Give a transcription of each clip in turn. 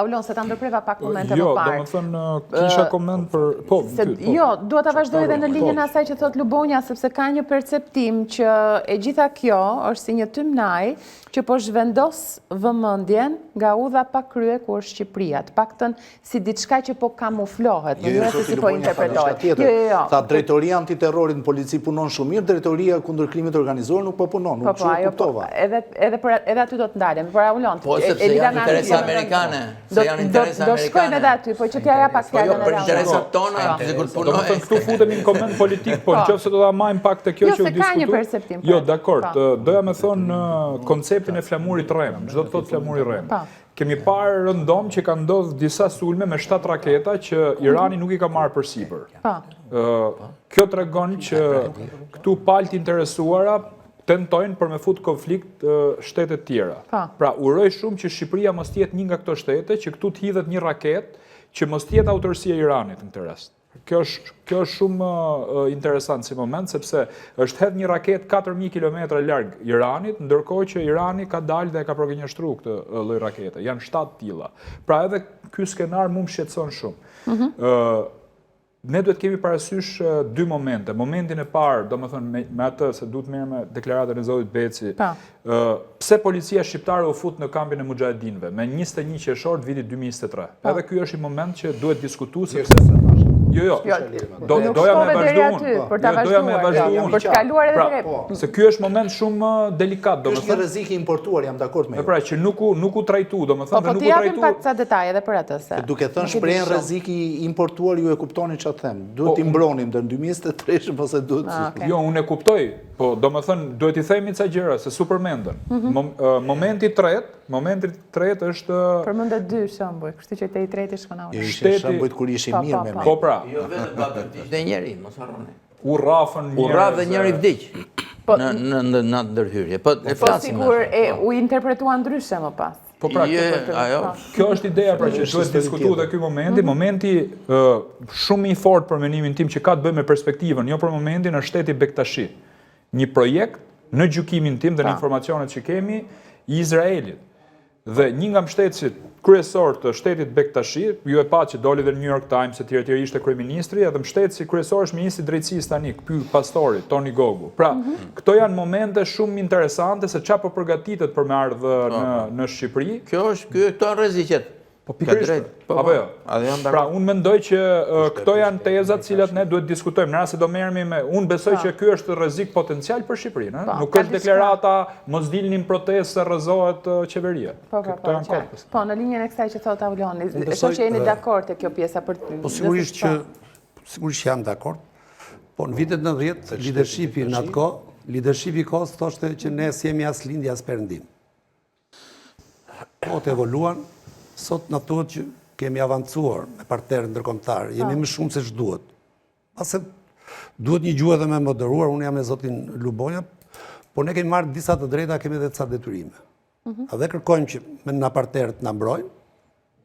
Aulon, se ta ndërpreva pak momente më Jo, parë. do më thënë, kisha koment për... Po, Jo, duhet ta vazhdoj edhe në linjën asaj që thot Lubonja, sepse ka një perceptim që e gjitha kjo është si një tymnaj që po zhvendos vëmendjen nga udha pa krye ku është Shqipëria. Të paktën si diçka që po kamuflohet, në mënyrë se si po interpretohet. Jo. Tha drejtoria antiterrorit në polici punon shumë mirë, drejtoria kundër krimit organizuar nuk po punon, nuk që e kuptova. Edhe aty do të ndalem, por Aulon, po sepse janë interesa amerikane, se janë interesa amerikane. Do shkojmë edhe aty, po që t'ja ja pak fjalën për interesat tona, sikur punoj. Do të thënë këtu futemi në koment politik, po nëse do ta marrim pak te kjo që u diskutoi. Jo, se ka një perceptim. Jo, dakord, doja me thonë konceptin e flamurit rrem, çdo të thotë flamuri rrem. Kemi parë rëndom që ka ndodhur disa sulme me 7 raketa që Irani nuk i ka marrë përsipër. Kjo tregon që këtu palët interesuara tentojnë për me fut konflikt shtetet tjera. Pra, uroj shumë që Shqipëria mos jetë një nga këto shtete, që këtu të hidhet një raket që mos jetë autorësia e Iranit në këtë rast. Kjo është shumë interesant si moment, sepse është hedhur një raket 4000 km larg Iranit, ndërkohë që Irani ka dalë dhe ka përgënjeshtruar këtë lloj rakete. Janë 7 tilla. Pra edhe ky skenar më shqetëson shumë. Ne duhet kemi parasysh 2 momente. Momentin e parë, domethënë me atë se duhet merrem me deklaratën e zotit Beci. Pse policia shqiptare u fut në kampin e mujahedinëve me 21 qershor të vitit 2023. Edhe ky është i moment që duhet diskutuar sepse Jo, doja me vazhduar. Doja me vazhduar. Për të kaluar edhe drejt. Se ky është moment shumë delikat, domethënë. Është një rrezik i importuar, jam dakord me ju. Pra që nuk u trajtu, domethënë, nuk u trajtu. Po të japim pak ca detaje edhe për atë se. Duke thënë shprehjen rrezik i importuar, ju e kuptoni çfarë them. Duhet i mbronim deri në 2023 ose duhet. Jo, unë e kuptoj, po domethënë duhet i themi ca gjëra se supermendën. Momenti i tretë është përmendet 2 shembuj, kështu që te i treti shkon auto. Shteti shembujt kur ishin mirë me ne. Po pra. Jo vetëm babë ishte njëri, mos harroni. U rrafën njëri. U rraf dhe njëri vdiq. Në ndërhyrje. Po e flasim. Po sigur u interpretua ndryshe më pas. Po pra, kjo është ideja pra që duhet diskutuar dhe ky momenti shumë i fortë për mendimin tim që ka të bëjë me perspektivën, jo për momentin në shteti Bektashi. Një projekt në gjykimin tim dhe në informacionet që kemi i Izraelit. Dhe një nga mbështetësit kryesor të shtetit Bektashi, ju e pa që doli dhe në New York Times, e tjerë ishte kryeministri, edhe mbështetësi kryesor është ministri i drejtësisë tani, ky pastori Tony Gogu. Pra, këto janë momente shumë interesante se çfarë po përgatitet për me ardhur në Shqipëri. Këto janë rreziqet. Po pikërisht. Apo jo. Pra, unë mendoj që këto janë tezat cilat ne duhet diskutojmë. Në rast se do merremi me, unë besoj që ky është rrezik potencial për Shqipërinë, nuk është deklarata mos dilni në protestë se rrezohet qeveria. Po, në linjën e kësaj që thot Auloni, e shoh që jeni dakord te kjo pjesa për Po sigurisht që jam dakord. Po në vitet 90 leadershipi në atë kohë, leadershipi i kohës thoshte që ne s'jemi as lindje as perëndim. Po të evoluan. Sot në thuhet që kemi avancuar me partnerë ndërkombëtar, jemi më shumë se ç'duhet. Pase duhet një gjuhë edhe më moderuar, unë jam me zotin Lubonja, por ne kemi marrë disa të drejta, kemi edhe ca detyrime. A dhe kërkojmë që me na partnerët na mbrojnë,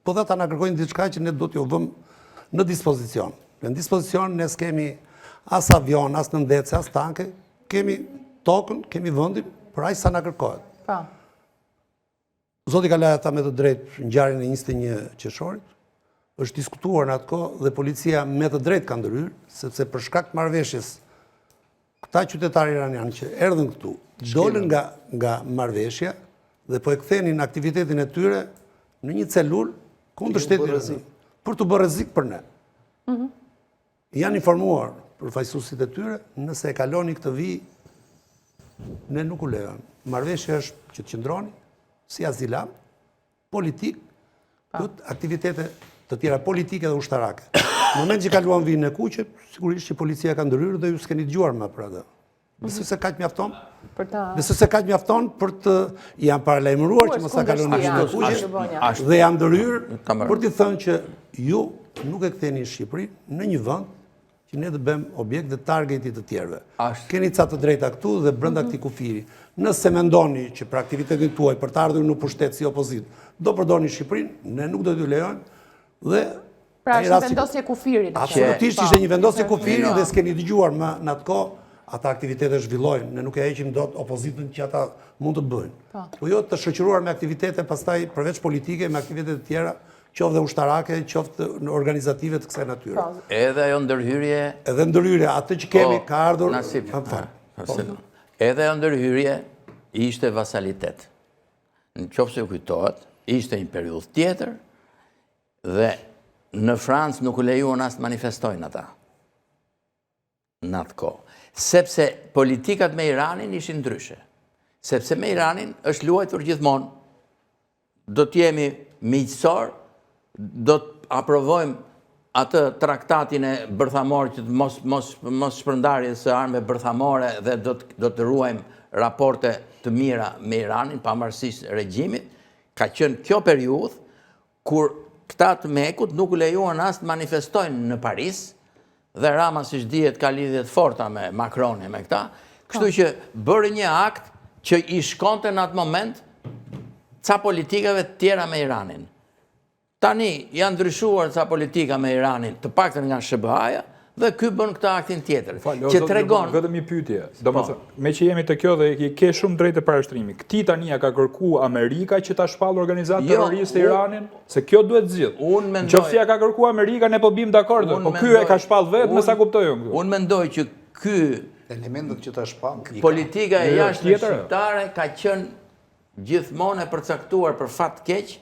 po dhe ata na kërkojnë diçka që ne do t'ju vëmë në dispozicion. Në dispozicion ne s'kemi as avion, as nëndece, as tanke, kemi tokën, kemi vendin, për aq sa na kërkohet. Zoti Kalaja tha me të drejtë ngjarjen e 21 qershorit, është diskutuar në atë kohë dhe policia me të drejtë ka ndërhyrë, sepse për shkak të marrëveshjes këta qytetarë iranianë që erdhën këtu, dolën nga marrëveshja dhe po e kthenin aktivitetin e tyre në një celul kundër shtetit rrezik, për të bërë rrezik për ne. Janë informuar përfaqësuesit e tyre, nëse e kaloni këtë vijë, ne nuk u lejon. Marrëveshja është që të qëndroni si azilam, politik, aktivitete të tjera politike dhe ushtarake. Në moment që kaluan vijën e kuqe, sigurisht që policia ka ndërhyrë dhe ju s'keni dëgjuar më për atë. Besoj se kaq mjafton. Besoj se kaq mjafton për të janë paralajmëruar që mos ta kaloni vijën e kuqe dhe janë ndërhyrë për të thënë që ju nuk e ktheni në Shqipëri në një vend që ne të bëjmë objekt dhe targetit të tjerëve. Keni ca të drejta këtu dhe brenda këtij kufiri. Nëse mendoni që për aktivitetin tuaj për të ardhur në pushtet si opozit, do përdorni Shqipërinë, ne nuk do t'ju lejojmë dhe pra është një vendosje kufiri. Absolutisht ishte një vendosje kufiri dhe s'keni dëgjuar më në atë kohë, ata aktivitete zhvillojnë, ne nuk e heqim dot opozitën që ata mund të bëjnë. Po jo të shoqëruar me aktivitete pastaj përveç politike, me aktivitete të tjera, qoftë dhe ushtarake, qoftë në organizative të kësaj natyre. Edhe ajo ndërhyrje... Edhe ndërhyrje, atë që kemi ka ardhur... Edhe ajo ndërhyrje ishte vasalitet. Në qoftë se u kujtohet, ishte një periudhë tjetër dhe në Francë nuk u lejuan as të manifestojnë ata. Në atë kohë. Sepse politikat me Iranin ishin ndryshe. Sepse me Iranin është luajtur gjithmonë. Do t'jemi miqësor, do t'aprovojmë atë traktatin e bërthamorit që mos shpërndarjes së armëve bërthamore dhe do të ruajmë raporte të mira me Iranin, pavarësisht regjimit. Ka qenë kjo periudhë kur këta të Mekut nuk u lejuan as të manifestojnë në Paris, dhe Rama, siç dihet, ka lidhje të forta me Macronin, me këta, kështu që bëri një akt që i shkonte në atë moment ca politikave të tjera me Iranin. Tani janë ndryshuar ca politika me Iranin, të paktën nga SBA-ja, dhe ky bën këtë aktin tjetër, që tregon... Vetëm një pyetje, me që jemi të kjo dhe ke shumë drejtë parashtrimi, këti tani ka kërku Amerika që ta shpallë organizatë terroriste Iranin, se kjo duhet zgjidhur. Nëse ja ka kërku Amerika, ne po bim dakord, po ky e ka shpallë vetë, me sa kuptoj unë. Unë mendoj që ky elementet që ta shpallë, politika e jashtme shqiptare ka qenë gjithmonë e përcaktuar për fat keq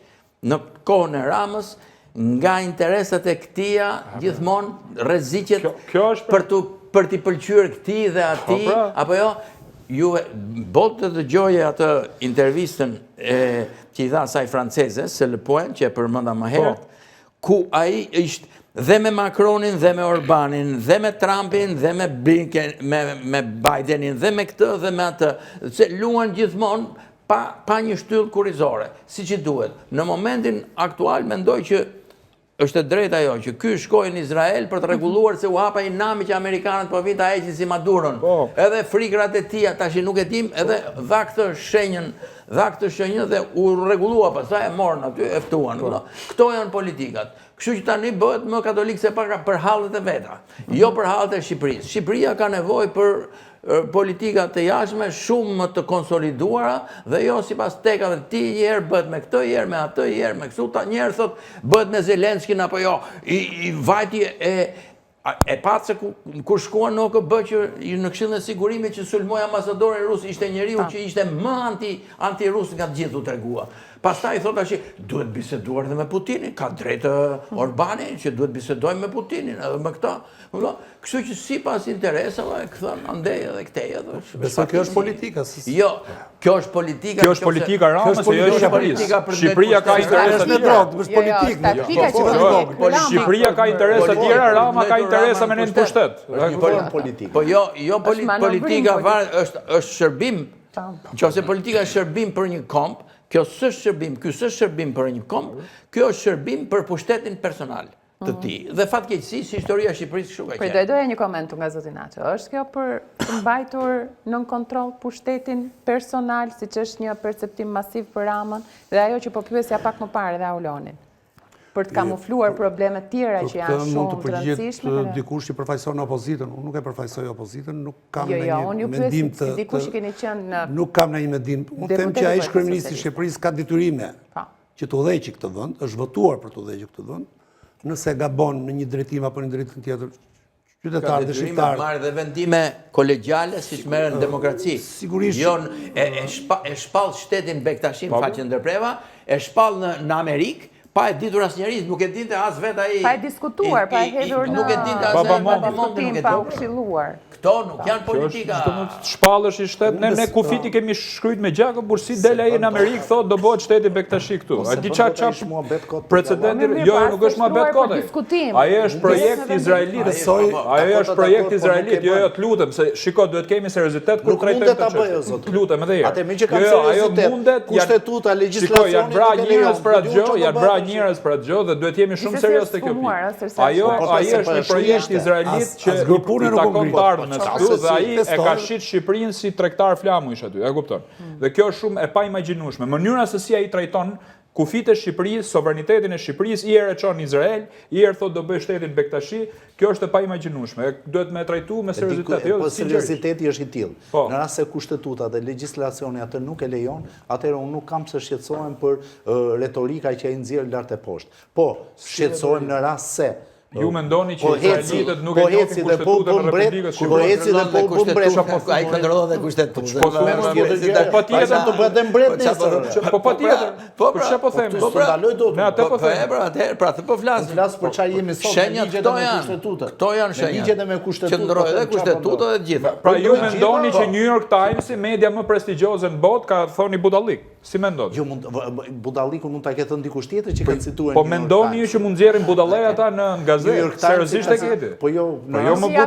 në kohën e Ramës, nga interesat e këtia gjithmonë rreziqet për t'i pëlqyer këtij dhe atij, apo jo, ju bot të dëgjoje atë intervistën që i dha asaj franceze, se Le Point, që e përmenda më herët, ku ai ishte dhe me Macronin, dhe me Orbanin, dhe me Trumpin, dhe me Bidenin, dhe me këtë, dhe me atë, se luan gjithmonë pa një shtyllë kurrizore, si që duhet. Në momentin aktual mendoj që është e drejt ajo që ky shkoi në Izrael për të rregulluar se u hapa një nami që amerikanët po vinë ta heqin si Maduron. Edhe frikrat e tij tash nuk e dim, edhe dha këtë shenjën dhe u rregullua pastaj e morën aty, e ftuan. Këto janë politikat. Kështu që tani bëhet më katolik se për hallet e veta, jo për hallet e Shqipërisë. Shqipëria ka nevojë për politika të jashtme shumë më të konsoliduara dhe jo sipas tekave të tij, një herë bëhet me këtë, një herë me atë, një herë me kështu, një herë thot bëhet me Zelenskin apo jo. I vajti e patë se kur shkuan në OKB që në Këshillin e Sigurimit që sulmoi ambasadorin rus, ishte njeriu që ishte më anti-rus nga të gjithë u tregua. Pastaj thot tash duhet biseduar edhe me Putinin, ka drejtë Orbani që duhet bisedojmë me Putinin edhe me këta. Kështu që sipas interesave këthën andej edhe këtej edhe. Besoj kjo është politika. Jo, kjo është politika. Kjo është politika Ramës, jo Shqipërisë. Shqipëria ka interesa të tjera. Shqipëria ka interesa të tjera, Rama ka interesa me në pushtet. Po jo politika është shërbim. Nëse politika është shërbim për një komp, kjo s'është shërbim, ky s'është shërbim për një komp, kjo është shërbim për pushtetin personal të tij. Dhe fatkeqësisht historia e Shqipërisë kështu ka qenë. Doja një koment nga zoti Naço. Është kjo për të mbajtur nën kontroll pushtetin personal, siç është një perceptim masiv për Ramën, dhe ajo që po pyesja pak më parë dhe Aulonin, për të kamufluar problemet tjera që janë shumë të rëndësishme. Mund të përgjigjet dikush që përfaqëson opozitën. Unë nuk e përfaqësoj opozitën, nuk kam unë ju mendim pyes si dikush që keni qenë në... Nuk kam ndonjë mendim. Unë them që ai kryeministri i Shqipërisë ka detyrime që të udhëheqë këtë vend, është votuar për të udhëhequr këtë vend. Nëse gabon në një drejtim apo në drejtim tjetër, qytetarët e shqiptarë marrë dhe vendime kolegjale siç merren në demokraci. Sigurisht. Jo e shpall shtetin Bektashin faqen ndërpreva, e shpall në Amerikë. Pa e ditur asë njëri, nuk e dinte as vetë ai... Pa e diskutuar, pa e hedhur në... Nuk e dinte as diskutim, pa u këshilluar. Këto nuk janë politika... Shpallësh i shtet, ne kufiti kemi shkryt me gjakë, por si del ai në Amerikë, thot, do bëhet shteti Bektashi këtu. A di çfarë precedenti? Jo, nuk është më bet kote. Ai është projekt izraelit. Ai është projekt izraelit, jo, të lutem, se shiko, duhet kemi seriozitet kur trajtojmë këtë çështje. Të lutem edhe herë. Atë më që kanë seriozitet, kushtetuta, legjislacioni, janë bra njerëz për atë gjë dhe duhet jemi shumë serioz te kjo pikë. Ai është një projekt izraelit që takon të ardhmen këtu dhe ai e ka shit Shqipërinë si tregtar flamujsh aty, e kupton. Dhe kjo është shumë e paimagjinueshme. Mënyra se si ai trajton kufit e Shqipërisë, sovranitetin e Shqipërisë, i erë e çon Izrael, i erë thot do bëj shtetin Bektashi, kjo është e paimagjinueshme. Duhet me trajtu me seriozitet. Po serioziteti është i tillë. Në rast se kushtetuta dhe legjislacioni atë nuk e lejon, atëherë unë nuk kam se shqetësohem për retorika që ai nxjerr lart e poshtë. Po, shqetësohem në rast se ju mendoni që izraelitët nuk e njohin kushtetutën e Republikës Shqipërisë? Po eci dhe po mbret. Ai këndërrodh dhe kushtetutën. Patjetër të bëhet mbret nesër. Po patjetër. Po çfarë po them? Po ndaloj dot. Ne atë po them. Pra atë po flas. Flas për çfarë jemi sot. Shenjat këto janë. Këto janë shenjat. Ligjet e me kushtetutën. Qëndrojë dhe kushtetuta dhe të gjitha. Pra ju mendoni që New York Times, media më prestigjioze në botë, ka thoni budallik? Si mendoni? Jo, budalliku mund ta ketë dikush tjetër që kanë cituar. Po mendoni ju që mund nxjerrin budallej ata në gazetë? Seriozisht e keti? Po jo,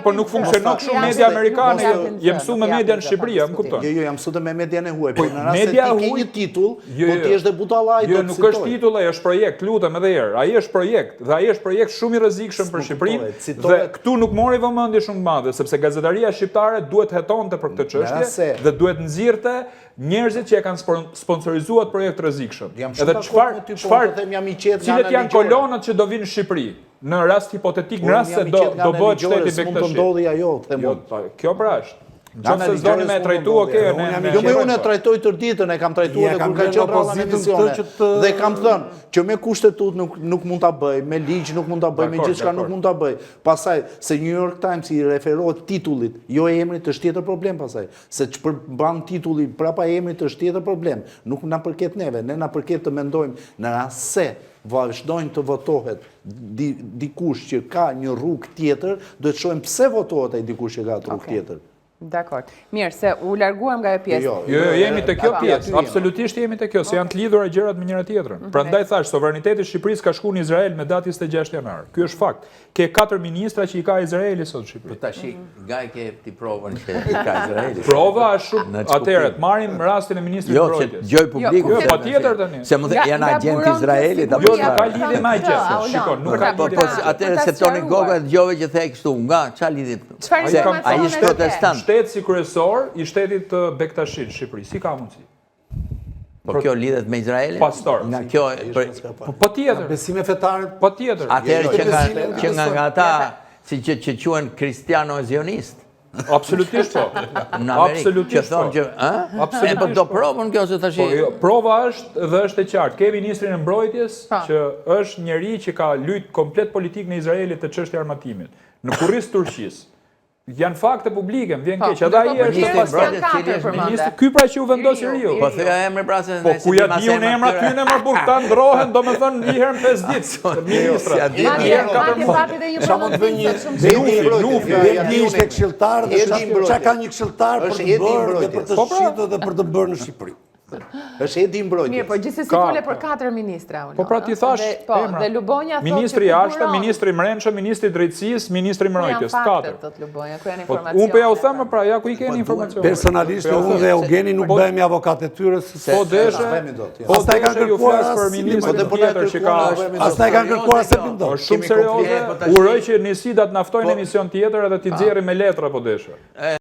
po nuk funksionon kështu media amerikane. Je mësuar me media në Shqipëri, më kupton? Jo, jam mësuar me median e huaj. Po në rast se media ti ke një titull, po ti je budallaj. Jo, nuk është titull, ai është projekt, lutem edhe herë. Ai është projekt, dhe ai është projekt shumë i rrezikshëm për Shqipërinë. Dhe këtu nuk mori vëmendje shumë të madhe, sepse gazetaria shqiptare duhet hetonte për këtë çështje dhe duhet nxirrte njerëzit që e kanë sponsorizuar projekt rrezikshëm. Edhe cilët janë kolonat që do vinë në Shqipëri? Në rast hipotetik, në rast se do bëhet shteti Bektashi. Mund të ndodhi ajo, them unë. Kjo pra është. Nëse s'doni me trajtu, okay, jo me unë e trajtoj tër ditën, e kam trajtuar edhe kur ka qenë rralla në emisione. Dhe kam thënë që me kushtetut nuk mund ta bëj, me ligj nuk mund ta bëj, me gjithçka nuk mund ta bëj. Pastaj se New York Times i referohet titullit, jo emrit, është tjetër problem pastaj. Se ç'përmban titulli prapa emrit është tjetër problem. Nuk na përket neve, ne na përket të mendojmë në rast se vazhdojnë të votohet dikush që ka një rrugë tjetër, do të shohim pse votohet ai dikush që ka atë rrugë tjetër. Dakor. Mirë, se u larguam nga e pjesë. Jo, jemi të kjo pjesë. Absolutisht jemi të kjo, se janë të lidhura gjërat me njëra tjetrën. Prandaj thash, sovraniteti i Shqipërisë ka shkuar në Izrael me datë 26 janar. Ky është fakt. Ke 4 ministra që i ka Izraeli sot në Shqipëri. Tash gaj ke ti provën që i ka Izraeli. Prova është shumë. Atëherë, marrim rastin e ministrit të mbrojtjes. Jo, që dëgjoj publiku. Jo, patjetër tani. Se janë agentë Izraelit apo jo, nuk ka lidhje me agjencën. Shikon, nuk ka lidhje. Atëherë se Toni Goga dëgjove që thej kështu, nga çfarë lidhje? Se ai është protestant. Shteti si kryesor i shtetit të Bektashit në Shqipëri. Si ka mundësi? Po kjo lidhet me Izraelin? Pastor. Nga kjo po tjetër. Besime fetare. Po tjetër. Atëherë që nga ata si që quhen kristiano zionist. Absolutisht po. Absolutisht po. Absolutisht po. Do provën kjo se tash. Prova është dhe është e qartë. Ke ministrin e mbrojtjes që është njeri që ka lujt komplet politik në Izraelit të çështja e armatimit. Në kurriz Turqisë. Janë fakte publike, më vjen keq. Edhe ai është ministri. Ky pra që u vendosi Riu. Po thoya emri pra se po ku ja di unë emra ty në më burta ndrohen, domethënë një herë në 5 ditë. Ministra. Sa mund të bëj një Nufi është këshilltar dhe çka ka një këshilltar për të bërë dhe për të shitur dhe për të bërë në Shqipëri. Është Edi Mbrojtjes. Mirë, po gjithsesi fole për 4 ministra. Po pra ti thash, po, dhe Lubonja thotë ministri i jashtëm, ministri i mbrojtjes, ministri i drejtësisë, ministri i mbrojtjes, 4. Thotë Lubonja, ku janë informacionet? Unë po ja u them pra, ja ku i keni informacion. Personalisht unë dhe Eugeni nuk bëhemi avokatë e tyre. Po deshe. Po astaj kanë kërkuar për ministrin tjetër që ka. Astaj kanë kërkuar se bindon. Shumë serioze. Uroj që Nisidat na ftojnë në emision tjetër edhe t'i nxjerrim me letra po deshe.